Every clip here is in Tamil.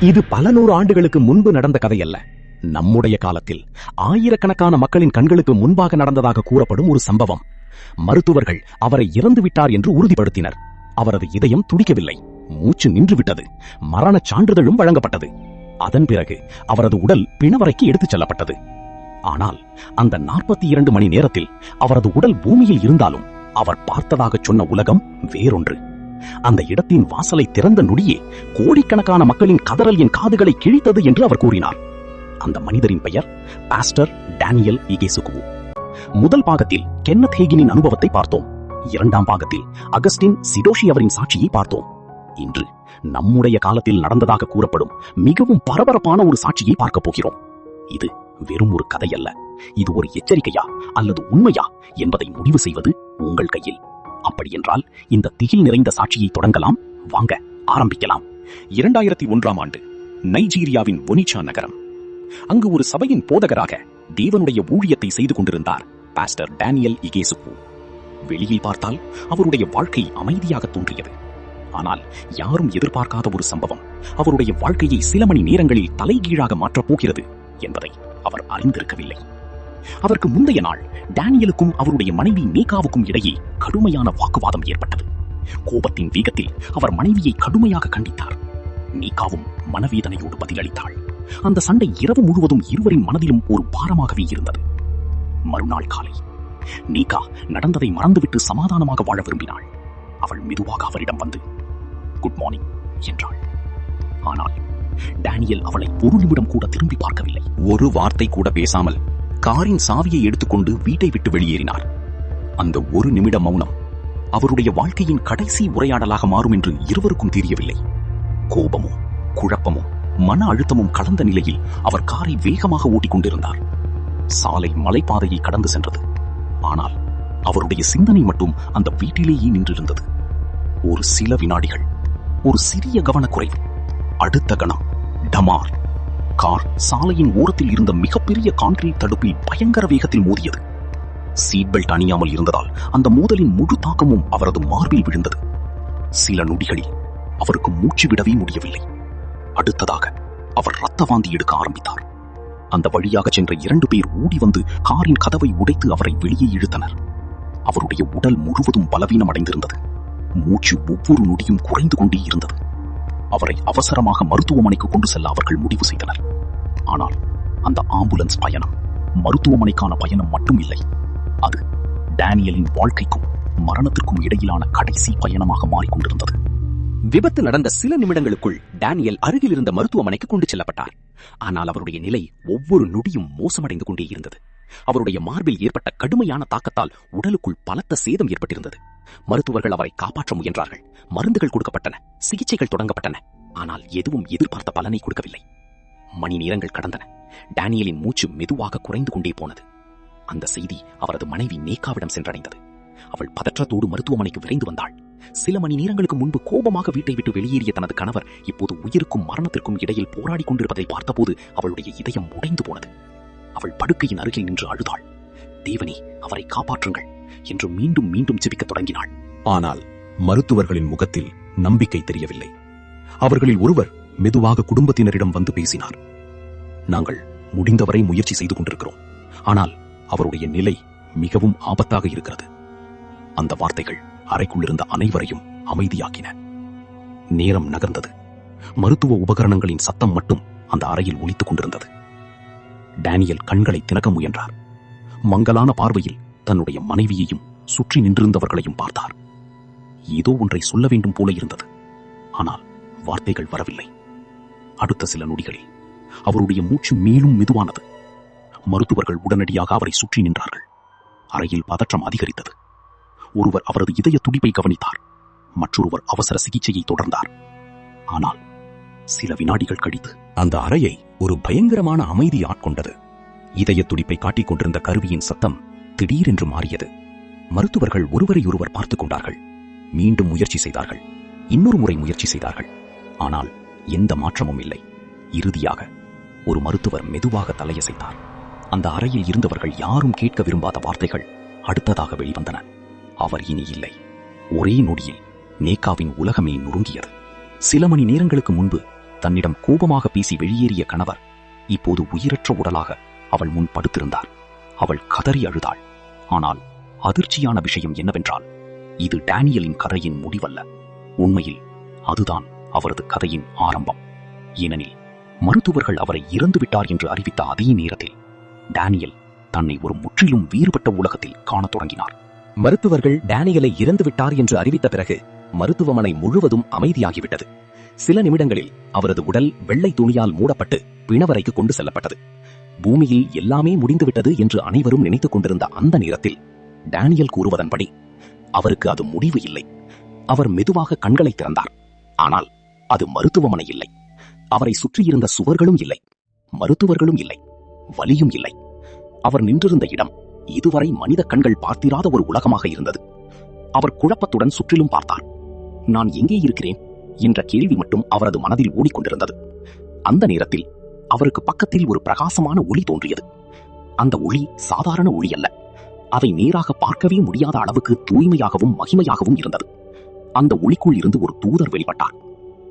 இது பல நூறு ஆண்டுகளுக்கு முன்பு நடந்த கதையல்ல. நம்முடைய காலத்தில் ஆயிரக்கணக்கான மக்களின் கண்களுக்கு முன்பாக நடந்ததாக கூறப்படும் ஒரு சம்பவம். மருத்துவர்கள் அவரை இறந்து விட்டார் என்று உறுதிப்படுத்தினர். அவரது இதயம் துடிக்கவில்லை, மூச்சு நின்றுவிட்டது. மரணச் சான்றிதழும் வழங்கப்பட்டது. அதன் பிறகு அவரது உடல் பிணவறைக்கு எடுத்துச் செல்லப்பட்டது. ஆனால் அந்த 42 மணி நேரத்தில் அவரது உடல் பூமியில் இருந்தாலும் அவர் பார்த்ததாக சொன்ன உலகம் வேறொன்று. அந்த இடத்தின் வாசலை திறந்த நொடியே கோடிக்கணக்கான மக்களின் கதறல் என் காதுகளை கிழித்தது என்று அவர் கூறினார். அந்த மனிதரின் பெயர் பாஸ்டர் டேனியல் இகேசுகுவு. முதல் பாகத்தில் கென்னத் ஹேகினின் அனுபவத்தை பார்த்தோம். இரண்டாம் பாகத்தில் அகஸ்டின் சிடோஷி அவரின் சாட்சியை பார்த்தோம். இன்று நம்முடைய காலத்தில் நடந்ததாக கூறப்படும் மிகவும் பரபரப்பான ஒரு சாட்சியை பார்க்க போகிறோம். இது வெறும் ஒரு கதை அல்ல. இது ஒரு எச்சரிக்கையா அல்லது உண்மையா என்பதை முடிவு செய்வது உங்கள் கையில். அப்படி என்றால் இந்த திகில் நிறைந்த சாட்சியை தொடங்கலாம். வாங்க ஆரம்பிக்கலாம். 2001ஆம் ஆண்டு நைஜீரியாவின் ஒனிச்சா நகரம். அங்கு ஒரு சபையின் போதகராக தேவனுடைய ஊழியத்தை செய்து கொண்டிருந்தார் பாஸ்டர் டேனியல் இகேசுகு. வெளியில் பார்த்தால் அவருடைய வாழ்க்கை அமைதியாக தோன்றியது. ஆனால் யாரும் எதிர்பார்க்காத ஒரு சம்பவம் அவருடைய வாழ்க்கையை சில மணி நேரங்களில் தலைகீழாக மாற்றப் போகிறது என்பதை அவர் அறிந்திருக்கவில்லை. அதற்கு முந்தைய நாள் டேனியலுக்கும் அவருடைய மனைவி மீகாவுக்கும் இடையே கடுமையான வாக்குவாதம் ஏற்பட்டது. கோபத்தின் வேகத்தில் அவர் மனைவியை கடுமையாக கண்டித்தார். மீகாவும் மனவேதனையோடு பதிலளித்தாள். அந்த சண்டை இரவு முழுவதும் இருவரின் மனதிலும் ஒரு பாரமாகவே இருந்தது. மறுநாள் காலை மீகா நடந்ததை மறந்துவிட்டு சமாதானமாக வாழ விரும்பினாள். அவள் மெதுவாக அவரிடம் வந்து குட் மார்னிங் என்றாள். ஆனால் டேனியல் அவளை ஒரு நிமிடம் கூட திரும்பி பார்க்கவில்லை. ஒரு வார்த்தை கூட பேசாமல் காரின் சாவியை எடுத்துக்கொண்டு வீட்டை விட்டு வெளியேறினார். அந்த ஒரு நிமிட மௌனம் அவருடைய வாழ்க்கையின் கடைசி உரையாடலாக மாறும் என்று இருவருக்கும் தெரியவில்லை. கோபமும் குழப்பமும் மன அழுத்தமும் கலந்த நிலையில் அவர் காரை வேகமாக ஓட்டிக் கொண்டிருந்தார். சாலை மலைப்பாதையை கடந்து சென்றது. ஆனால் அவருடைய சிந்தனை மட்டும் அந்த வீட்டிலேயே நின்றிருந்தது. ஒரு சில வினாடிகள், ஒரு சிறிய கவனக்குறைவு. அடுத்த கணம் டமார்! கார் சாலையின் ஓரத்தில் இருந்த மிகப்பெரிய கான்கிரீட் தடுப்பில் பயங்கர வேகத்தில் மோதியது. சீட் பெல்ட் அணியாமல் இருந்ததால் அந்த மோதலின் முழு தாக்கமும் அவரது மார்பில் விழுந்தது. சில நொடிகளில் அவருக்கு மூச்சு விடவே முடியவில்லை. அடுத்ததாக அவர் ரத்த வாந்தி எடுக்க ஆரம்பித்தார். அந்த வழியாக சென்ற 2 பேர் ஓடி வந்து காரின் கதவை உடைத்து அவரை வெளியே இழுத்தனர். அவருடைய உடல் முழுவதும் பலவீனம் அடைந்திருந்தது. மூச்சு ஒவ்வொரு நொடியும் குறைந்து கொண்டே இருந்தது. அவரை அவசரமாக மருத்துவமனைக்கு கொண்டு செல்ல அவர்கள் முடிவு செய்தனர். ஆனால் அந்த ஆம்புலன்ஸ் பயணம் மருத்துவமனைக்கான பயணம் மட்டும் இல்லை. அது டேனியலின் வாழ்க்கைக்கும் மரணத்திற்கும் இடையிலான கடைசி பயணமாக மாறிக்கொண்டிருந்தது. விபத்து நடந்த சில நிமிடங்களுக்குள் டேனியல் அருகில் இருந்த மருத்துவமனைக்கு கொண்டு செல்லப்பட்டார். ஆனால் அவருடைய நிலை ஒவ்வொரு நொடியும் மோசமடைந்து கொண்டே இருந்தது. அவருடைய மார்பில் ஏற்பட்ட கடுமையான தாக்கத்தால் உடலுக்குள் பலத்த சேதம் ஏற்பட்டிருந்தது. மருத்துவர்கள் அவரை காப்பாற்ற முயன்றார்கள். மருந்துகள் கொடுக்கப்பட்டன, சிகிச்சைகள் தொடங்கப்பட்டன. ஆனால் எதுவும் எதிர்பார்த்த பலனை கொடுக்கவில்லை. மணி நேரங்கள் கடந்தன. டேனியலின் மூச்சு மெதுவாக குறைந்து கொண்டே போனது. அந்த செய்தி அவரது மனைவி மேகாவிடம் சென்றடைந்தது. அவள் பதற்றத்தோடு மருத்துவமனைக்கு விரைந்து வந்தாள். சில மணி நேரங்களுக்கு முன்பு கோபமாக வீட்டை விட்டு வெளியேறிய தனது கணவர் இப்போது உயிருக்கும் மரணத்திற்கும் இடையில் போராடி கொண்டிருப்பதை பார்த்தபோது அவளுடைய இதயம் உடைந்து போனது. அவள் படுக்கையின் அருகில் நின்று அழுதாள். தேவனே, அவரை காப்பாற்றுங்கள் என்று மீண்டும் மீண்டும் ஜெபிக்கத் தொடங்கினாள். ஆனால் மருத்துவர்களின் முகத்தில் நம்பிக்கை தெரியவில்லை. அவர்களில் ஒருவர் மெதுவாக குடும்பத்தினரிடம் வந்து பேசினார். நாங்கள் முடிந்தவரை முயற்சி செய்து கொண்டிருக்கிறோம். ஆனால் அவருடைய நிலை மிகவும் ஆபத்தாக இருக்கிறது. அந்த வார்த்தைகள் அறைக்குள் இருந்த அனைவரையும் அமைதியாக்கின. நேரம் நகர்ந்தது. மருத்துவ உபகரணங்களின் சத்தம் மட்டும் அந்த அறையில் ஒலித்துக் கொண்டிருந்தது. டேனியல் கண்களை திறக்க முயன்றார். மங்கலான பார்வையில் தன்னுடைய மனைவியையும் சுற்றி நின்றிருந்தவர்களையும் பார்த்தார். ஏதோ ஒன்றை சொல்ல வேண்டும் போல இருந்தது. ஆனால் வார்த்தைகள் வரவில்லை. அடுத்த சில நொடிகளில் அவருடைய மூச்சு மேலும் மெதுவானது. மருத்துவர்கள் உடனடியாக அவரை சுற்றி நின்றார்கள். அறையில் பதற்றம் அதிகரித்தது. ஒருவர் அவரது இதய துடிப்பை கவனித்தார். மற்றொருவர் அவசர சிகிச்சையை தொடர்ந்தார். ஆனால் சில வினாடிகள் கழித்து அந்த அறையை ஒரு பயங்கரமான அமைதி ஆட்கொண்டது. இதய துடிப்பை காட்டிக் கொண்டிருந்த கருவியின் சத்தம் திடீரென்று மாறியது. மருத்துவர்கள் ஒருவரையொருவர் பார்த்துக் கொண்டார்கள். மீண்டும் முயற்சி செய்தார்கள். இன்னொரு முறை முயற்சி செய்தார்கள். ஆனால் எந்த மாற்றமும் இல்லை. இறுதியாக ஒரு மருத்துவர் மெதுவாக தலையசைத்தார். அந்த அறையில் இருந்தவர்கள் யாரும் கேட்க விரும்பாத வார்த்தைகள் அடுத்ததாக வெளிவந்தன. அவர் இனி இல்லை. ஒரே நொடியில் நேகாவின் உலகமே நொறுங்கியது. சில மணி நேரங்களுக்கு முன்பு தன்னிடம் கோபமாக பேசி வெளியேறிய கணவர் இப்போது உயிரற்ற உடலாக அவள் முன் படுத்திருந்தார். அவள் கதறி அழுதாள். ஆனால் அதிர்ச்சியான விஷயம் என்னவென்றால், இது டேனியலின் கதையின் முடிவல்ல. உண்மையில் அதுதான் அவரது கதையின் ஆரம்பம். ஏனெனில் மருத்துவர்கள் அவரை இறந்துவிட்டார் என்று அறிவித்த அதே நேரத்தில் டேனியல் தன்னை ஒரு முற்றிலும் வேறுபட்ட உலகத்தில் காணத் தொடங்கினார். மருத்துவர்கள் டேனியலை இறந்துவிட்டார் என்று அறிவித்த பிறகு மருத்துவமனை முழுவதும் அமைதியாகிவிட்டது. சில நிமிடங்களில் அவரது உடல் வெள்ளை துணியால் மூடப்பட்டு பிணவரைக்கு கொண்டு செல்லப்பட்டது. பூமியில் எல்லாமே முடிந்துவிட்டது என்று அனைவரும் நினைத்துக் கொண்டிருந்த அந்த நேரத்தில் டேனியல் கூறுவதன்படி அவருக்கு அது முடிவு இல்லை. அவர் மெதுவாக கண்களை திறந்தார். ஆனால் அது மருத்துவமனை இல்லை. அவரை சுற்றியிருந்த சுவர்களும் இல்லை, மருத்துவர்களும் இல்லை, வலியும் இல்லை. அவர் நின்றிருந்த இடம் இதுவரை மனித கண்கள் பார்த்திராத ஒரு உலகமாக இருந்தது. அவர் குழப்பத்துடன் சுற்றிலும் பார்த்தார். நான் எங்கே இருக்கிறேன் என்ற கேள்வி மட்டும் அவரது மனதில் ஓடிக்கொண்டிருந்தது. அந்த நேரத்தில் அவருக்கு பக்கத்தில் ஒரு பிரகாசமான ஒளி தோன்றியது. அந்த ஒளி சாதாரண ஒளி அல்ல. அதை நேராக பார்க்கவே முடியாத அளவுக்கு தூய்மையாகவும் மகிமையாகவும் இருந்தது. அந்த ஒளிக்குள் இருந்து ஒரு தூதர் வெளிப்பட்டார்.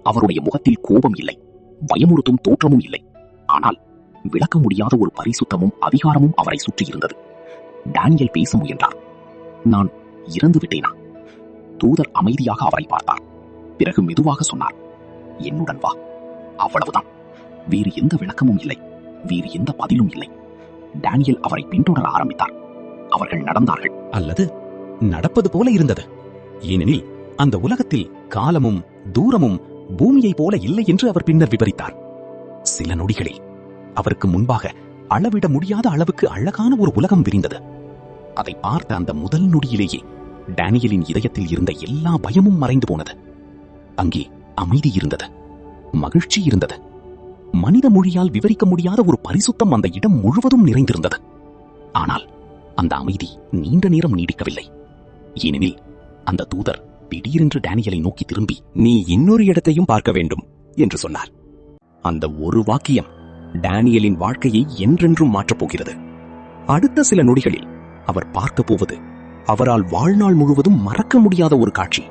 அவருடைய முகத்தில் கோபம் இல்லை, பயமுறுத்தும் தோற்றமும் இல்லை. ஆனால் விளக்க முடியாத ஒரு பரிசுத்தமும் அதிகாரமும் அவரை சுற்றி இருந்தது. டேனியல் பேச முயன்றார். நான் இறந்து விட்டேனா? தூதர் அமைதியாக அவரை பார்த்தார். பிறகு மெதுவாக சொன்னார், என்னுடன் வா. அவ்வளவுதான். வேறு எந்த விளக்கமும் இல்லை, வேறு எந்த பதிலும் இல்லை. டேனியல் அவரை பின்தொடர ஆரம்பித்தார். அவர்கள் நடந்தார்கள், அல்லது நடப்பது போல இருந்தது. ஏனெனில் அந்த உலகத்தில் காலமும் தூரமும் பூமியைப் போல இல்லை என்று அவர் பின்னர் விவரித்தார். சில நொடிகளில் அவருக்கு முன்பாக அளவிட முடியாத அளவுக்கு அழகான ஒரு உலகம் விரிந்தது. அதை பார்த்த அந்த முதல் நொடியிலேயே டேனியலின் இதயத்தில் இருந்த எல்லா பயமும் மறைந்து போனது. அங்கே அமைதி இருந்தது, மகிழ்ச்சி இருந்தது. மனித மொழியால் விவரிக்க முடியாத ஒரு பரிசுத்தம் அந்த இடம் முழுவதும் நிறைந்திருந்தது. ஆனால் அந்த அமைதி நீண்ட நேரம் நீடிக்கவில்லை. ஏனெனில் அந்த தூதர் திடீரென்று டேனியலை நோக்கி திரும்பி, நீ இன்னொரு இடத்தையும் பார்க்க வேண்டும் என்று சொன்னார். அந்த ஒரு வாக்கியம் டேனியலின் வாழ்க்கையை என்றென்றும் மாற்றப் போகிறது. அடுத்த சில நொடிகளில் அவர் பார்க்க போவது அவரால் வாழ்நாள் முழுவதும் மறக்க முடியாத ஒரு காட்சி.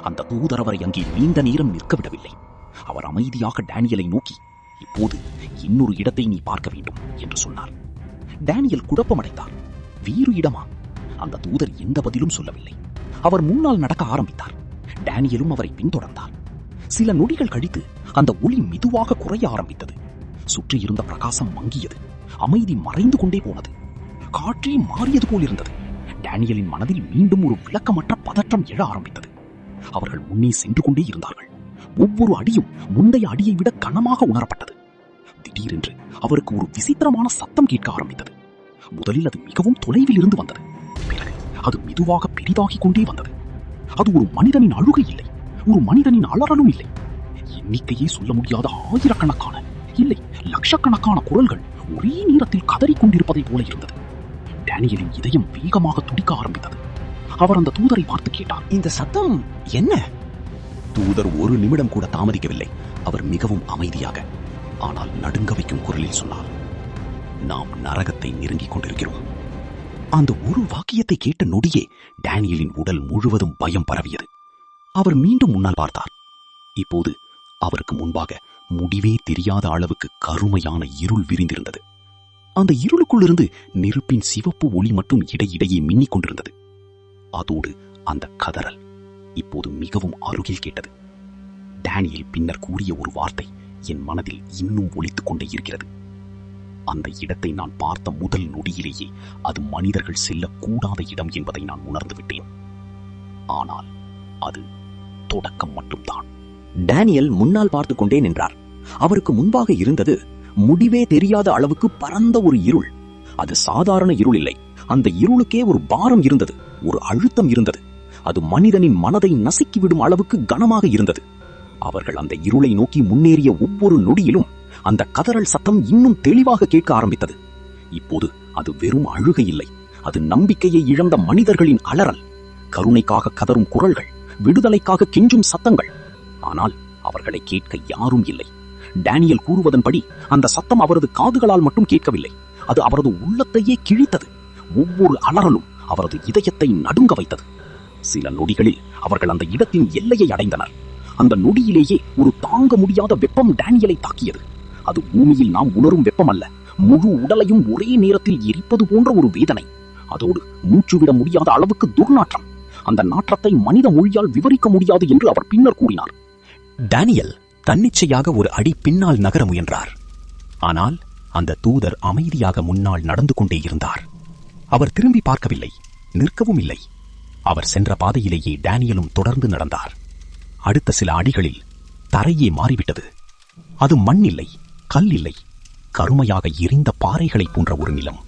அந்த தூதர் அவரை அங்கே நீண்ட நேரம் நிற்க விடவில்லை. அவர் அமைதியாக டேனியலை நோக்கி, இப்போது இன்னொரு இடத்தை நீ பார்க்க வேண்டும் என்று சொன்னார். டேனியல் குழப்பமடைந்தார். வேறு இடமா? அந்த தூதர் எந்த பதிலும் சொல்லவில்லை. அவர் முன்னால் நடக்க ஆரம்பித்தார். டேனியலும் அவரை பின்தொடர்ந்தார். சில நொடிகள் கழித்து அந்த ஒளி மெதுவாக குறைய ஆரம்பித்தது. சுற்றி இருந்த பிரகாசம் மங்கியது. அமைதி மறைந்து கொண்டே போனது. காற்றே மாறியது போல் இருந்தது. டேனியலின் மனதில் மீண்டும் ஒரு விளக்கமற்ற பதற்றம் எழ ஆரம்பித்தது. அவர்கள் முன்னே சென்று கொண்டே இருந்தார்கள். ஒவ்வொரு அடியும் முந்தைய அடியை விட கனமாக உணரப்பட்டது. திடீரென்று அவருக்கு ஒரு விசித்திரமான சத்தம் கேட்க ஆரம்பித்தது. முதலில் அது மிகவும் தொலைவில் இருந்து வந்தது. பிறகு அது மெதுவாக பெரிதாகிக் கொண்டே வந்தது. அது ஒரு மனிதனின் அழுகை இல்லை, ஒரு மனிதனின் அலறலும் இல்லை. எண்ணிக்கையே சொல்ல முடியாத ஆயிரக்கணக்கான, இல்லை லட்சக்கணக்கான குரல்கள் ஒரே நேரத்தில் கதறிக் கொண்டிருப்பதை போல இருந்தது. டேனியலின் இதயம் வேகமாக துடிக்க ஆரம்பித்தது. அவர் அந்த தூதரை பார்த்து கேட்டார், இந்த சத்தம் என்ன? தூதர் ஒரு நிமிடம் கூட தாமதிக்கவில்லை. அவர் மிகவும் அமைதியாக, ஆனால் நடுங்க வைக்கும் குரலில் சொன்னார், நாம் நரகத்தை நெருங்கிக் கொண்டிருக்கிறோம். அந்த ஒரு வாக்கியத்தை கேட்ட நொடியே டேனியலின் உடல் முழுவதும் பயம் பரவியது. அவர் மீண்டும் முன்னால் பார்த்தார். இப்போது அவருக்கு முன்பாக முடிவே தெரியாத அளவுக்கு கருமையான இருள் விரிந்திருந்தது. அந்த இருளுக்குள்ளிருந்து நெருப்பின் சிவப்பு ஒளி மட்டும் இடையிடையே மின்னிக் கொண்டிருந்தது. அதோடு அந்த கதறல் இப்போது மிகவும் அருகில் கேட்டது. டேனியல் பின்னர் கூறிய ஒரு வார்த்தை என் மனதில் இன்னும் ஒலித்துக் கொண்டே இருக்கிறது. அந்த இடத்தை நான் பார்த்த முதல் நொடியிலேயே அது மனிதர்கள் செல்லக்கூடாத இடம் என்பதை நான் உணர்ந்து விட்டேன். ஆனால் அது தொடக்கம் மட்டும்தான். டேனியல் முன்னால் பார்த்துக் கொண்டே நின்றார். அவருக்கு முன்பாக இருந்தது முடிவே தெரியாத அளவுக்கு பரந்த ஒரு இருள். அது சாதாரண இருள் இல்லை. அந்த இருளுக்கே ஒரு பாரம் இருந்தது, ஒரு அழுத்தம் இருந்தது. அது மனிதனின் மனதை நசுக்கிவிடும் அளவுக்கு கனமாக இருந்தது. அவர்கள் அந்த இருளை நோக்கி முன்னேறிய ஒவ்வொரு நொடியிலும் அந்த கதறல் சத்தம் இன்னும் தெளிவாக கேட்க ஆரம்பித்தது. இப்போது அது வெறும் அழுகை இல்லை, அது நம்பிக்கையை இழந்த மனிதர்களின் அலறல், கருணைக்காக கதறும் குரல்கள், விடுதலைக்காக கெஞ்சும் சத்தங்கள். ஆனால் அவர்களை கேட்க யாரும் இல்லை. டேனியல் கூறுவதன்படி அந்த சத்தம் அவரது காதுகளால் மட்டும் கேட்கவில்லை, அது அவரது உள்ளத்தையே கிழித்தது. ஒவ்வொரு அலறலும் அவரது இதயத்தை நடுங்க வைத்தது. சில நொடிகளில் அவர்கள் அந்த இடத்தின் எல்லையை அடைந்தனர். அந்த நொடியிலேயே ஒரு தாங்க முடியாத வெப்பம் டேனியலை தாக்கியது. அது பூமியில் நாம் உணரும் வெப்பம் அல்ல, முழு உடலையும் ஒரே நேரத்தில் எரிப்பது போன்ற ஒரு வேதனை. அதோடு மூச்சுவிட முடியாத அளவுக்கு துர்நாற்றம். அந்த நாற்றத்தை மனித மொழியால் விவரிக்க முடியாது என்று அவர் பின்னர் கூறினார். டேனியல் தன்னிச்சையாக ஒரு அடி பின்னால் நகர முயன்றார். ஆனால் அந்த தூதர் அமைதியாக முன்னால் நடந்து கொண்டே இருந்தார். அவர் திரும்பி பார்க்கவில்லை, நிற்கவும் இல்லை. அவர் சென்ற பாதையிலேயே டேனியலும் தொடர்ந்து நடந்தார். அடுத்த சில அடிகளில் தரையே மாறிவிட்டது. அது மண் இல்லை, கல் இல்லை, கருமையாக எரிந்த பாறைகளை போன்ற ஒரு நிலம்.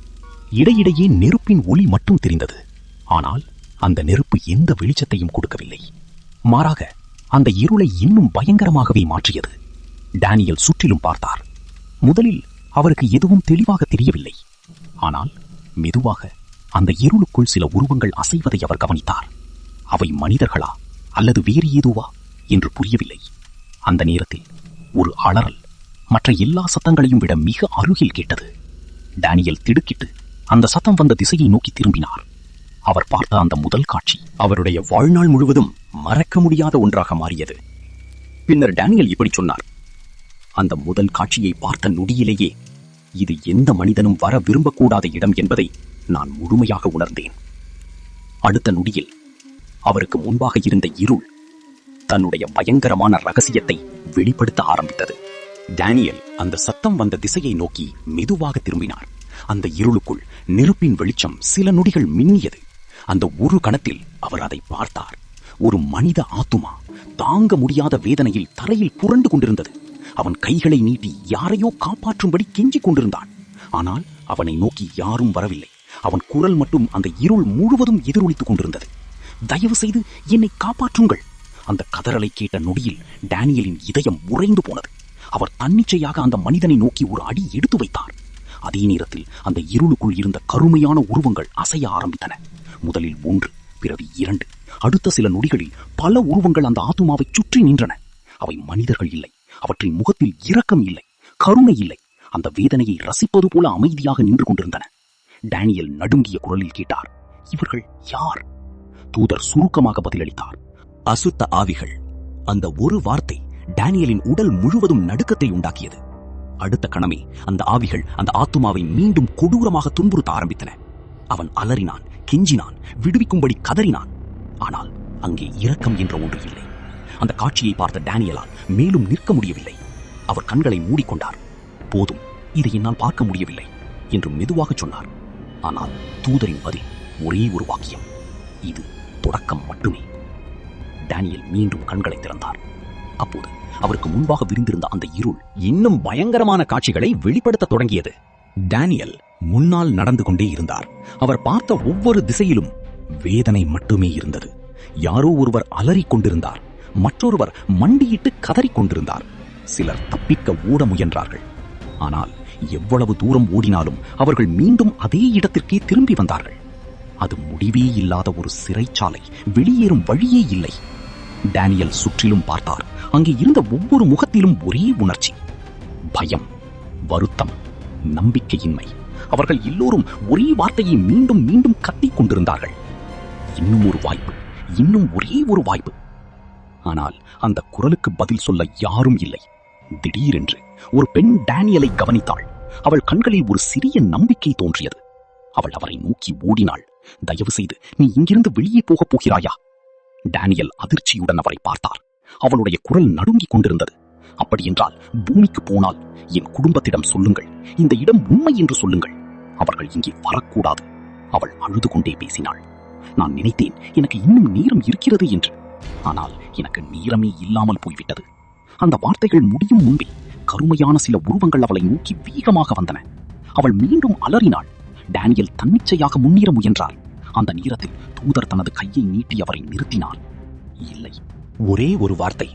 இடையிடையே நெருப்பின் ஒளி மட்டும் தெரிந்தது. ஆனால் அந்த நெருப்பு எந்த வெளிச்சத்தையும் கொடுக்கவில்லை. மாறாக அந்த இருளை இன்னும் பயங்கரமாகவே மாற்றியது. டேனியல் சுற்றிலும் பார்த்தார். முதலில் அவருக்கு எதுவும் தெளிவாக தெரியவில்லை. ஆனால் மெதுவாக அந்த இருளுக்குள் சில உருவங்கள் அசைவதை அவர் கவனித்தார். அவை மனிதர்களா அல்லது வேறு ஏதுவா என்று புரியவில்லை. அந்த நேரத்தில் ஒரு அலறல் மற்ற எல்லா சத்தங்களையும் விட மிக அருகில் கேட்டது. டேனியல் திடுக்கிட்டு அந்த சத்தம் வந்த திசையை நோக்கி திரும்பினார். அவர் பார்த்த அந்த முதல் காட்சி அவருடைய வாழ்நாள் முழுவதும் மறக்க முடியாத ஒன்றாக மாறியது. பின்னர் டேனியல் இப்படி சொன்னார்: அந்த முதல் காட்சியை பார்த்த நொடியிலேயே இது எந்த மனிதனும் வர விரும்பக்கூடாத இடம் என்பதை நான் முழுமையாக உணர்ந்தேன். அடுத்த நொடியில் அவருக்கு முன்பாக இருந்த இருள் தன்னுடைய பயங்கரமான ரகசியத்தை வெளிப்படுத்த ஆரம்பித்தது. டேனியல் அந்த சத்தம் வந்த திசையை நோக்கி மெதுவாக திரும்பினார். அந்த இருளுக்குள் நெருப்பின் வெளிச்சம் சில நொடிகள் மின்னியது. அந்த ஒரு கணத்தில் அவர் அதை பார்த்தார். ஒரு மனித ஆத்துமா தாங்க முடியாத வேதனையில் தரையில் புரண்டு கொண்டிருந்தது. அவன் கைகளை நீட்டி யாரையோ காப்பாற்றும்படி கெஞ்சிக் கொண்டிருந்தான். ஆனால் அவனை நோக்கி யாரும் வரவில்லை. அவன் குரல் மட்டும் அந்த இருள் முழுவதும் எதிரொலித்துக் கொண்டிருந்தது. தயவு செய்து என்னை காப்பாற்றுங்கள். அந்த கதறலை கேட்ட நொடியில் டேனியலின் இதயம் உறைந்து போனது. அவர் தன்னிச்சையாக அந்த மனிதனை நோக்கி ஒரு அடி எடுத்து வைத்தார். அதே நேரத்தில் அந்த இருளுக்குள் இருந்த கருமையான உருவங்கள் அசைய ஆரம்பித்தன. முதலில் 1, பிறகு 2, அடுத்த சில நொடிகளில் பல உருவங்கள் அந்த ஆத்துமாவை சுற்றி நின்றன. அவை மனிதர்கள் இல்லை. அவற்றின் முகத்தில் இரக்கம் இல்லை, கருணை இல்லை. அந்த வேதனையை ரசிப்பது போல அமைதியாக நின்று கொண்டிருந்தன. டேனியல் நடுங்கிய குரலில் கேட்டார்: இவர்கள் யார்? தூதர் சுருக்கமாக பதிலளித்தார்: அசுத்த ஆவிகள். அந்த ஒரு வார்த்தை டேனியலின் உடல் முழுவதும் நடுக்கத்தை உண்டாக்கியது. அடுத்த கணமே அந்த ஆவிகள் அந்த ஆத்துமாவை மீண்டும் கொடூரமாக துன்புறுத்த ஆரம்பித்தன. அவன் அலறினான், கெஞ்சினான், விடுவிக்கும்படி கதறினான். ஆனால் அங்கே இரக்கம் என்ற ஒன்று இல்லை. அந்த காட்சியை பார்த்த டேனியலால் மேலும் நிற்க முடியவில்லை. அவர் கண்களை மூடிக்கொண்டார். போதும், இதை என்னால் பார்க்க முடியவில்லை என்று மெதுவாக சொன்னார். ஆனால் தூதரின் பதில் ஒரே ஒரு வாக்கியம்: இது தொடக்கம் மட்டுமே. டேனியல் மீண்டும் கண்களை திறந்தார். அப்போது அவருக்கு முன்பாக விரிந்திருந்த அந்த இருள் இன்னும் பயங்கரமான காட்சிகளை வெளிப்படுத்த தொடங்கியது. டேனியல் முன்னால் நடந்து கொண்டே இருந்தார். அவர் பார்த்த ஒவ்வொரு திசையிலும் வேதனை மட்டுமே இருந்தது. யாரோ ஒருவர் அலறிக் கொண்டிருந்தார். மற்றொருவர் மண்டியிட்டு கதறிக் கொண்டிருந்தார். சிலர் தப்பிக்க ஓட முயன்றார்கள். ஆனால் எவ்வளவு தூரம் ஓடினாலும் அவர்கள் மீண்டும் அதே இடத்திற்கே திரும்பி வந்தார்கள். அது முடிவே இல்லாத ஒரு சிறைச்சாலை. வெளியேறும் வழியே இல்லை. டேனியல் சுற்றிலும் பார்த்தார். அங்கே இருந்த ஒவ்வொரு முகத்திலும் ஒரே உணர்ச்சி: பயம், வருத்தம், நம்பிக்கையின்மை. அவர்கள் எல்லோரும் ஒரே வார்த்தையை மீண்டும் மீண்டும் கத்திக் கொண்டிருந்தார்கள்: இன்னும் ஒரு வாய்ப்பு, இன்னும் ஒரே ஒரு வாய்ப்பு. ஆனால் அந்த குரலுக்கு பதில் சொல்ல யாரும் இல்லை. திடீரென்று ஒரு பெண் டேனியலை கவனித்தாள். அவள் கண்களில் ஒரு சிறிய நம்பிக்கை தோன்றியது. அவள் அவரை நோக்கி ஓடினாள். தயவு செய்து நீ இங்கிருந்து வெளியே போகப் போகிறாயா? டேனியல் அதிர்ச்சியுடன் அவரை பார்த்தார். அவளுடைய குரல் நடுங்கிக் கொண்டிருந்தது. அப்படியென்றால் பூமிக்கு போனால் என் குடும்பத்திடம் சொல்லுங்கள். இந்த இடம் உண்மை என்று சொல்லுங்கள். அவர்கள் இங்கே வரக்கூடாது. அவள் அழுது கொண்டே பேசினாள். நான் நினைத்தேன் எனக்கு இன்னும் நேரம் இருக்கிறது என்று. ஆனால் எனக்கு நேரமே இல்லாமல் போய்விட்டது. அந்த வார்த்தைகள் முடியும் முன்பே கருமையான சில உருவங்கள் அவளை நோக்கி வேகமாக வந்தன. அவள் மீண்டும் அலறினாள். டேனியல் தன்னிச்சையாக முன்னேற முயன்றார். அந்த நேரத்தில் தூதர் தனது கையை நீட்டி அவரை நிறுத்தினார். இல்லை. ஒரே ஒரு வார்த்தை.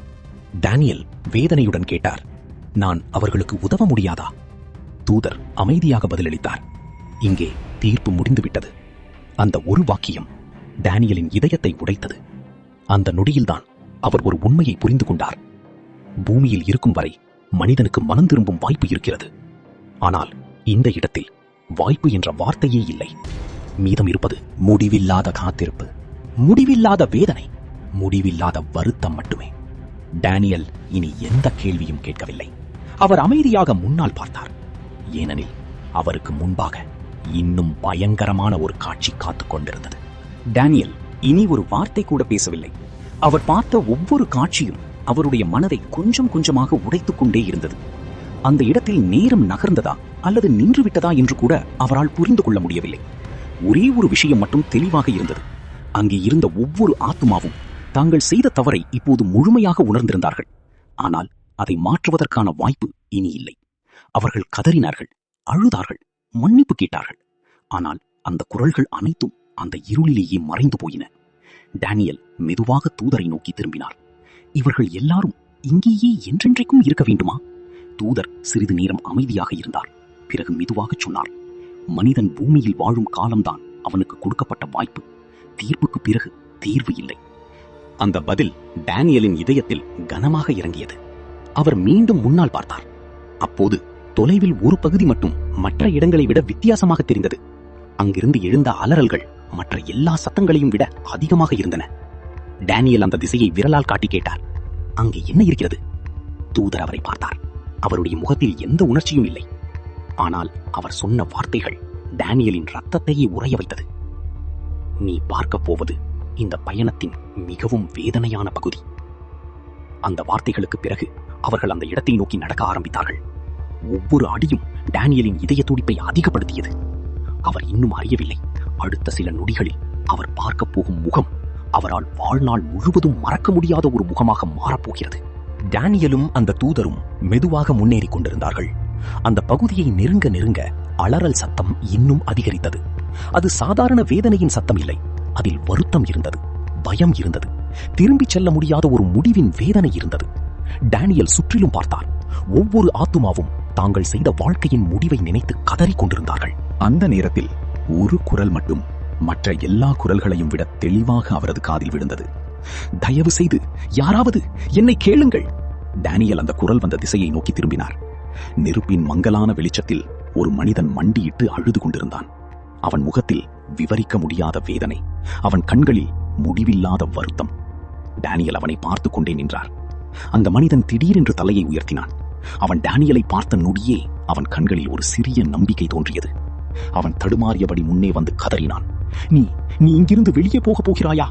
டேனியல் வேதனையுடன் கேட்டார்: நான் அவர்களுக்கு உதவ முடியாதா? தூதர் அமைதியாக பதிலளித்தார்: இங்கே தீர்ப்பு முடிந்துவிட்டது. அந்த ஒரு வாக்கியம் டேனியலின் இதயத்தை உடைத்தது. அந்த நொடியில்தான் அவர் ஒரு உண்மையை புரிந்து கொண்டார். பூமியில் இருக்கும் வரை மனிதனுக்கு மனம் திரும்பும் வாய்ப்பு இருக்கிறது. ஆனால் இந்த இடத்தில் வாய்ப்பு என்ற வார்த்தையே இல்லை. மீதம் இருப்பது முடிவில்லாத காத்திருப்பு, முடிவில்லாத வேதனை, முடிவில்லாத வருத்தம் மட்டுமே. டேனியல் இனி எந்த கேள்வியும் கேட்கவில்லை. அவர் அமைதியாக முன்னால் பார்த்தார். ஏனெனில் அவருக்கு முன்பாக இன்னும் பயங்கரமான ஒரு காட்சி காத்துக் கொண்டிருந்தது. டேனியல் இனி ஒரு வார்த்தை கூட பேசவில்லை. அவர் பார்த்த ஒவ்வொரு காட்சியும் அவருடைய மனதை கொஞ்சம் கொஞ்சமாக உடைத்துக் கொண்டே இருந்தது. அந்த இடத்தில் நேரம் நகர்ந்ததா அல்லது நின்றுவிட்டதா என்று கூட அவரால் புரிந்து கொள்ள முடியவில்லை. ஒரே ஒரு விஷயம் மட்டும் தெளிவாக இருந்தது. அங்கே இருந்த ஒவ்வொரு ஆத்துமாவும் தாங்கள் செய்த தவறை இப்போது முழுமையாக உணர்ந்திருந்தார்கள். ஆனால் அதை மாற்றுவதற்கான வாய்ப்பு இனி இல்லை. அவர்கள் கதறினார்கள், அழுதார்கள், மன்னிப்பு கேட்டார்கள். ஆனால் அந்த குரல்கள் அனைத்தும் அந்த இருளிலேயே மறைந்து போயின. டேனியல் மெதுவாக தூதரை நோக்கி திரும்பினார். இவர்கள் எல்லாரும் இங்கேயே என்றென்றைக்கும் இருக்க வேண்டுமா? தூதர் சிறிது நேரம் அமைதியாக இருந்தார். பிறகு மெதுவாக சொன்னார், மனிதன் பூமியில் வாழும் காலம்தான் அவனுக்கு கொடுக்கப்பட்ட வாய்ப்பு. தீர்ப்புக்கு பிறகு தீர்வு இல்லை. அந்த பதில் டேனியலின் இதயத்தில் கனமாக இறங்கியது. அவர் மீண்டும் முன்னால் பார்த்தார். அப்போது தொலைவில் ஒரு பகுதி மட்டும் மற்ற இடங்களை விட வித்தியாசமாக தெரிந்தது. அங்கிருந்து எழுந்த அலறல்கள் மற்ற எல்லா சத்தங்களையும் விட அதிகமாக இருந்தன. டேனியல் அந்த திசையை விரலால் காட்டி கேட்டார், அங்கே என்ன இருக்கிறது? தூதர் அவரை பார்த்தார். அவருடைய முகத்தில் எந்த உணர்ச்சியும் இல்லை. ஆனால் அவர் சொன்ன வார்த்தைகள் டேனியலின் ரத்தத்தையே உறைய வைத்தது. நீ பார்க்கப் போவது இந்த பயணத்தின் மிகவும் வேதனையான பகுதி. அந்த வார்த்தைகளுக்கு பிறகு அவர்கள் அந்த இடத்தை நோக்கி நடக்க ஆரம்பித்தார்கள். ஒவ்வொரு அடியும் டேனியலின் இதய துடிப்பை அதிகப்படுத்தியது. அவர் இன்னும் அறியவில்லை, அடுத்த சில நொடிகளில் அவர் பார்க்கப் போகும் முகம் அவரால் வாழ்நாள் முழுவதும் மறக்க முடியாத ஒரு முகமாக மாறப்போகிறது. டேனியலும் அந்த தூதரும் மெதுவாக முன்னேறிக் கொண்டிருந்தார்கள். அந்த பகுதியை நெருங்க நெருங்க அலறல் சத்தம் இன்னும் அதிகரித்தது. அது சாதாரண வேதனையின் சத்தம் இல்லை. அதில் வருத்தம் இருந்தது, பயம் இருந்தது, திரும்பிச் செல்ல முடியாத ஒரு முடிவின் வேதனை இருந்தது. டேனியல் சுற்றிலும் பார்த்தார். ஒவ்வொரு ஆத்துமாவும் தாங்கள் செய்த வாழ்க்கையின் முடிவை நினைத்து கதறிக் கொண்டிருந்தார்கள். அந்த நேரத்தில் ஒரு குரல் மட்டும் மற்ற எல்லா குரல்களையும் விட தெளிவாக அவரது காதில் விழுந்தது. தயவு செய்து யாராவது என்னை கேளுங்கள். டேனியல் அந்த குரல் வந்த திசையை நோக்கி திரும்பினார். நெருப்பின் மங்கலான வெளிச்சத்தில் ஒரு மனிதன் மண்டியிட்டு அழுது கொண்டிருந்தான். அவன் முகத்தில் விவரிக்க முடியாத வேதனை, அவன் கண்களில் முடிவில்லாத வருத்தம். டேனியல் அவனை பார்த்து கொண்டே நின்றார். அந்த மனிதன் திடீரென்று தலையை உயர்த்தினான். அவன் டேனியலை பார்த்த நொடியே அவன் கண்களில் ஒரு சிறிய நம்பிக்கை தோன்றியது. அவன் தடுமாறியபடி முன்னே வந்து கதறினான், நீ இங்கிருந்து வெளியே போகப் போகிறாயா?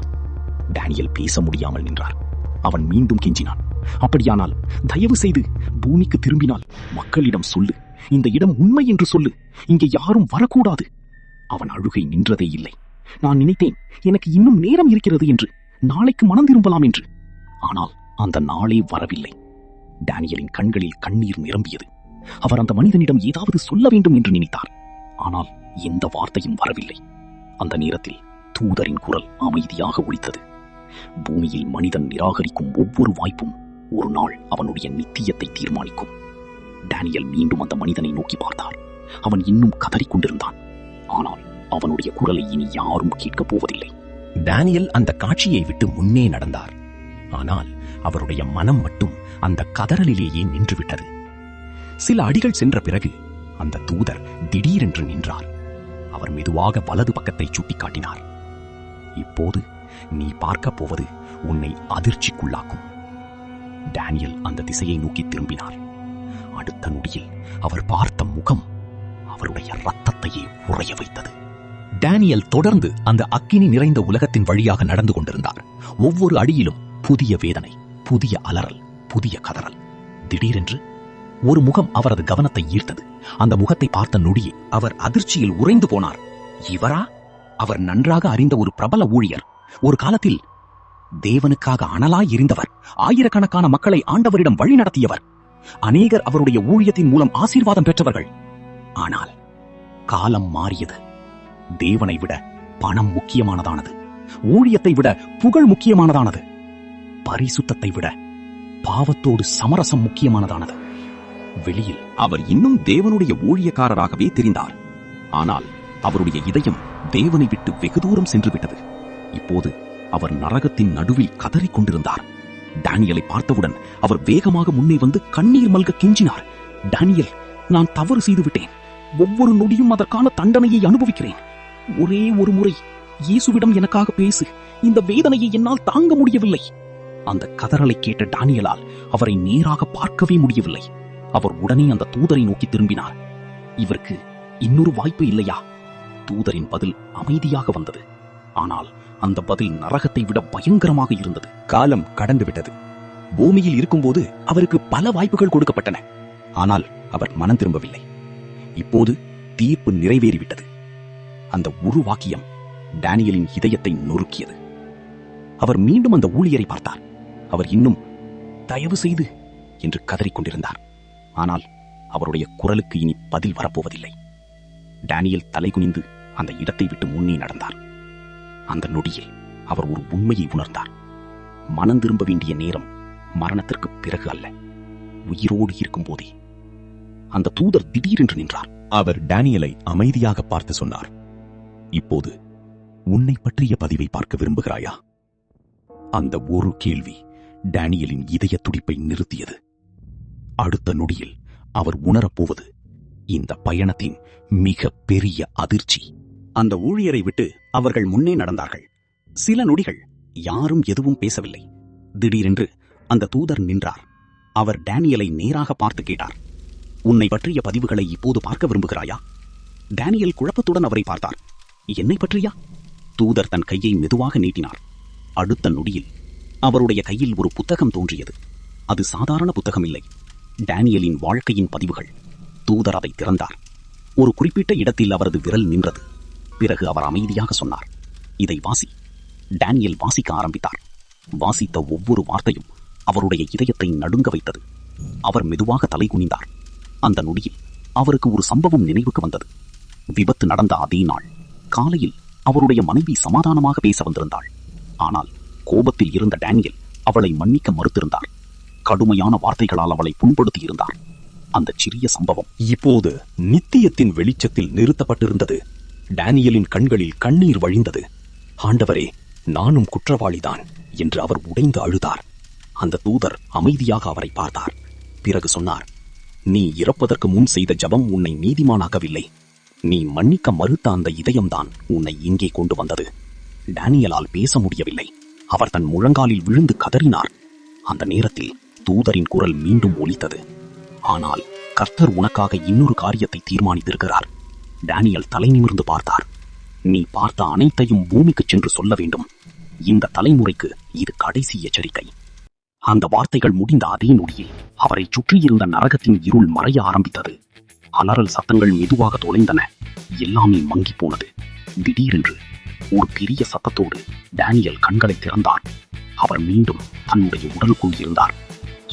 டேனியல் பேச முடியாமல் நின்றார். அவன் மீண்டும் கெஞ்சினான், அப்படியானால் தயவு செய்து பூமிக்கு திரும்பினால் மக்களிடம் சொல்லு, இந்த இடம் உண்மை என்று சொல்லு, இங்கே யாரும் வரக்கூடாது. அவன் அழுகை நின்றதே இல்லை. நான் நினைத்தேன் எனக்கு இன்னும் நேரம் இருக்கிறது என்று, நாளைக்கு மனம் திரும்பலாம் என்று. ஆனால் அந்த நாளே வரவில்லை. டேனியலின் கண்களில் கண்ணீர் நிரம்பியது. அவர் அந்த மனிதனிடம் ஏதாவது சொல்ல வேண்டும் என்று நினைத்தார். ஆனால் எந்த வார்த்தையும் வரவில்லை. அந்த நேரத்தில் தூதரின் குரல் அமைதியாக ஒலித்தது. பூமியில் மனிதன் நிராகரிக்கும் ஒவ்வொரு வாய்ப்பும் ஒரு நாள் அவனுடைய நித்தியத்தை தீர்மானிக்கும். டேனியல் மீண்டும் அந்த மனிதனை நோக்கி பார்த்தார். அவன் இன்னும் கதறிக்கொண்டிருந்தான். ஆனால் அவனுடைய குரலை இனி யாரும் கேட்கப் போவதில்லை. டேனியல் அந்த காட்சியை விட்டு முன்னே நடந்தார். ஆனால் அவருடைய மனம் மட்டும் அந்த கதறலிலேயே நின்றுவிட்டது. சில அடிகள் சென்ற பிறகு அந்த தூதர் திடீரென்று நின்றார். அவர் மெதுவாக வலது பக்கத்தை சுட்டிக்காட்டினார். இப்போது நீ பார்க்கப் போவது உன்னை அதிர்ச்சிக்குள்ளாக்கும். டேனியல் அந்த திசையை நோக்கி திரும்பினார். அடுத்த நொடியில் அவர் பார்த்த முகம் அவருடைய ரத்தத்தையே உறைய வைத்தது. டேனியல் தொடர்ந்து அந்த அக்கினி நிறைந்த உலகத்தின் வழியாக நடந்து கொண்டிருந்தார். ஒவ்வொரு அடியிலும் புதிய வேதனை, புதிய அலறல், புதிய கதறல். திடீரென்று ஒரு முகம் அவரது கவனத்தை ஈர்த்தது. அந்த முகத்தை பார்த்த நொடியே அவர் அதிர்ச்சியில் உறைந்து போனார். இவரா? அவர் நன்றாக அறிந்த ஒரு பிரபல ஊழியர். ஒரு காலத்தில் தேவனுக்காக அனலாய் எரிந்தவர். ஆயிரக்கணக்கான மக்களை ஆண்டவரிடம் வழி நடத்தியவர். அநேகர் அவருடைய ஊழியத்தின் மூலம் ஆசீர்வாதம் பெற்றவர்கள். ஆனால் காலம் மாறியது. தேவனை விட பணம் முக்கியமானதானது. ஊழியத்தை விட புகழ் முக்கியமானதானது. பரிசுத்தத்தை விட பாவத்தோடு சமரசம் முக்கியமானதானது. வெளியில் அவர் இன்னும் தேவனுடைய ஊழியக்காரராகவே தெரிந்தார். ஆனால் அவருடைய இதயம் தேவனை விட்டு வெகு தூரம் சென்று விட்டது. இப்போது அவர் நரகத்தின் நடுவில் கதறிக் கொண்டிருந்தார். டேனியலை பார்த்தவுடன் அவர் வேகமாக முன்னே வந்து கண்ணீர் மல்க கெஞ்சினார். டேனியல், நான் தவறு செய்து விட்டேன். ஒவ்வொரு நொடியும் அதற்கான தண்டனையை அனுபவிக்கிறேன். ஒரே ஒரு முறை இயேசுவிடம் எனக்காக பேசு. இந்த வேதனையை என்னால் தாங்க முடியவில்லை. அந்த கதறலை கேட்ட டானியலால் அவரை நேராக பார்க்கவே முடியவில்லை. அவர் உடனே அந்த தூதரை நோக்கி திரும்பினார். இவருக்கு இன்னொரு வாய்ப்பு இல்லையா? தூதரின் பதில் அமைதியாக வந்தது. ஆனால் அந்த பதில் நரகத்தை விட பயங்கரமாக இருந்தது. காலம் கடந்து விட்டது. பூமியில் இருக்கும்போது அவருக்கு பல வாய்ப்புகள் கொடுக்கப்பட்டன. ஆனால் அவர் மனம் திரும்பவில்லை. இப்போது தீர்ப்பு நிறைவேறிவிட்டது. அந்த ஒரு வாக்கியம் டானியலின் இதயத்தை நொறுக்கியது. அவர் மீண்டும் அந்த ஊழியரை பார்த்தார். அவர் இன்னும் தயவு செய்து என்று கதறிக்கொண்டிருந்தார். ஆனால் அவருடைய குரலுக்கு இனி பதில் வரப்போவதில்லை. டானியல் தலைகுனிந்து அந்த இடத்தை விட்டு முன்னே நடந்தார். அந்த நொடியில் அவர் ஒரு உண்மையை உணர்ந்தார். மனம் திரும்ப வேண்டிய நேரம் மரணத்திற்கு பிறகு அல்ல, உயிரோடு இருக்கும் போதே. அந்த தூதர் திடீரென்று நின்றார். அவர் டானியலை அமைதியாக பார்த்து சொன்னார், இப்போது உன்னை பற்றிய பதிவை பார்க்க விரும்புகிறாயா? அந்த ஒரு கேள்வி டானியலின் இதய துடிப்பை நிறுத்தியது. அடுத்த நொடியில் அவர் உணரப்போவது இந்த பயணத்தின் மிக பெரிய அதிர்ச்சி. அந்த ஊழியரை விட்டு அவர்கள் முன்னே நடந்தார்கள். சில நொடிகள் யாரும் எதுவும் பேசவில்லை. திடீரென்று அந்த தூதர் நின்றார். அவர் டானியலை நேராக பார்த்து கேட்டார், உன்னை பற்றிய பதிவுகளை இப்போது பார்க்க விரும்புகிறாயா? டானியல் குழப்பத்துடன் அவரை பார்த்தார். என்னை பற்றியா? தூதர் தன் கையை மெதுவாக நீட்டினார். அடுத்த நொடியில் அவருடைய கையில் ஒரு புத்தகம் தோன்றியது. அது சாதாரண புத்தகம் இல்லை, டானியலின் வாழ்க்கையின் பதிவுகள். தூதர் அதை திறந்தார். ஒரு குறிப்பிட்ட இடத்தில் அவரது விரல் நின்றது. பிறகு அவர் அமைதியாக சொன்னார், இதை வாசி. டானியல் வாசிக்க ஆரம்பித்தார். வாசித்த ஒவ்வொரு வார்த்தையும் அவருடைய இதயத்தை நடுங்க வைத்தது. அவர் மெதுவாக தலை குனிந்தார். அந்த நொடியில் அவருக்கு ஒரு சம்பவம் நினைவுக்கு வந்தது. விபத்து நடந்த அதே நாள் காலையில் அவருடைய மனைவி சமாதானமாக பேச வந்திருந்தாள். ஆனால் கோபத்தில் இருந்த டானியல் அவளை மன்னிக்க மறுத்திருந்தார். கடுமையான வார்த்தைகளால் அவளை புண்படுத்தியிருந்தார். அந்த சிறிய சம்பவம் இப்போது நித்தியத்தின் வெளிச்சத்தில் நிறுத்தப்பட்டிருந்தது. டானியலின் கண்களில் கண்ணீர் வழிந்தது. ஆண்டவரே, நானும் குற்றவாளிதான் என்று அவர் உடைந்து அழுதார். அந்த தூதர் அமைதியாக அவரை பார்த்தார். பிறகு சொன்னார், நீ இறப்பதற்கு முன் செய்த ஜபம் உன்னை நீதிமானாக்கவில்லை. நீ மன்னிக்க மறுத்த அந்த இதயம்தான் உன்னை இங்கே கொண்டு வந்தது. டானியலால் பேச முடியவில்லை. அவர் தன் முழங்காலில் விழுந்து கதறினார். அந்த நேரத்தில் தூதரின் குரல் மீண்டும் ஒலித்தது. ஆனால் கர்த்தர் உனக்காக இன்னொரு காரியத்தை தீர்மானித்திருக்கிறார். டானியல் தலை நிமிர்ந்து பார்த்தார். நீ பார்த்த அனைத்தையும் பூமிக்கு சென்று சொல்ல வேண்டும். இந்த தலைமுறைக்கு இது கடைசி எச்சரிக்கை. அந்த வார்த்தைகள் முடிந்த அதே நொடியில் அவரை சுற்றியிருந்த நரகத்தின் இருள் மறைய ஆரம்பித்தது. அலறல் சத்தங்கள் மெதுவாக தொலைந்தன. எல்லாமே மங்கி போனது. திடீரென்று ஒரு பெரிய சத்தத்தோடு டானியல் கண்களை திறந்தார். அவர் மீண்டும் தன்னுடைய உடலுக்குள் இருந்தார்.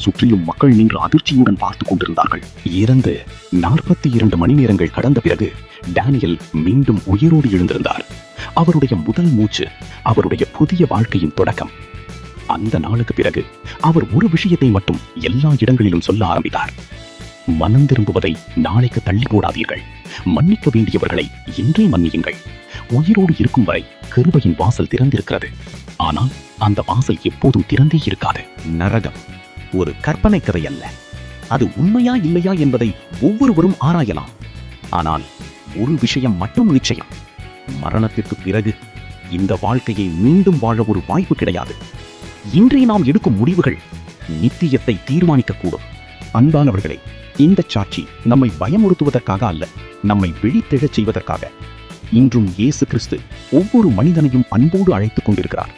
சுற்றிலும் மக்கள் நின்று அதிர்ச்சியுடன் பார்த்துக் கொண்டிருந்தார்கள். இறந்து 42 மணி நேரங்கள் கடந்த பிறகு டானியல் மீண்டும் உயிரோடு எழுந்திருந்தார். அவருடைய முதல் மூச்சு அவருடைய புதிய வாழ்க்கையின் தொடக்கம். அந்த நாளுக்கு பிறகு அவர் ஒரு விஷயத்தை மட்டும் எல்லா இடங்களிலும் சொல்ல ஆரம்பித்தார். மனம் திரும்புவதை நாளைக்கு தள்ளி போடாதீர்கள். மன்னிக்க வேண்டியவர்களை இன்றே மன்னியுங்கள். உயிரோடு இருக்கும் வரை கிருபையின் வாசல் திறந்திருக்கிறது. ஆனால் அந்த வாசல் எப்போதும் திறந்தே இருக்காது. நரகம் ஒரு கற்பனை கதை அல்ல. அது உண்மையா இல்லையா என்பதை ஒவ்வொருவரும் ஆராயலாம். ஆனால் ஒரு விஷயம் மட்டும் நிச்சயம், மரணத்திற்கு பிறகு இந்த வாழ்க்கையை மீண்டும் வாழ ஒரு வாய்ப்பு கிடையாது. இன்றைய நாம் எடுக்கும் முடிவுகள் நித்தியத்தை தீர்மானிக்கக்கூடும். அன்பானவர்களே, இந்த சாட்சி நம்மை பயமுறுத்துவதற்காக அல்ல, நம்மை விழித்தெழச் செய்வதற்காக. இன்றும் இயேசு கிறிஸ்து ஒவ்வொரு மனிதனையும் அன்போடு அழைத்துக் கொண்டிருக்கிறார்.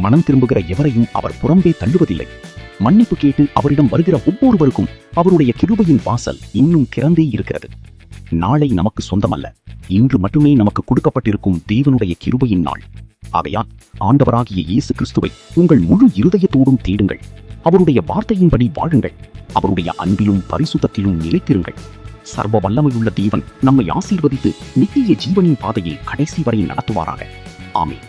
மனம் திரும்புகிற எவரையும் அவர் புறம்பே தள்ளுவதில்லை. மன்னிப்பு கேட்டு அவரிடம் வருகிற ஒவ்வொருவருக்கும் அவருடைய கிருபையின் வாசல் இன்னும் திறந்தே இருக்கிறது. நாளை நமக்கு சொந்தமல்ல, இன்று மட்டுமே நமக்கு கொடுக்கப்பட்டிருக்கும் தேவனுடைய கிருபையின் நாள். ஆகையால் ஆண்டவராகிய இயேசு கிறிஸ்துவை உங்கள் முழு இருதயத்தோடும் தேடுங்கள். அவருடைய வார்த்தையின்படி வாழுங்கள். அவருடைய அன்பிலும் பரிசுத்தத்திலும் நிலைத்திருங்கள். சர்வ வல்லமையுள்ள தேவன் நம்மை ஆசீர்வதித்து நித்திய ஜீவனின் பாதையை கடைசி வரை நடத்துவாராக. ஆமென்.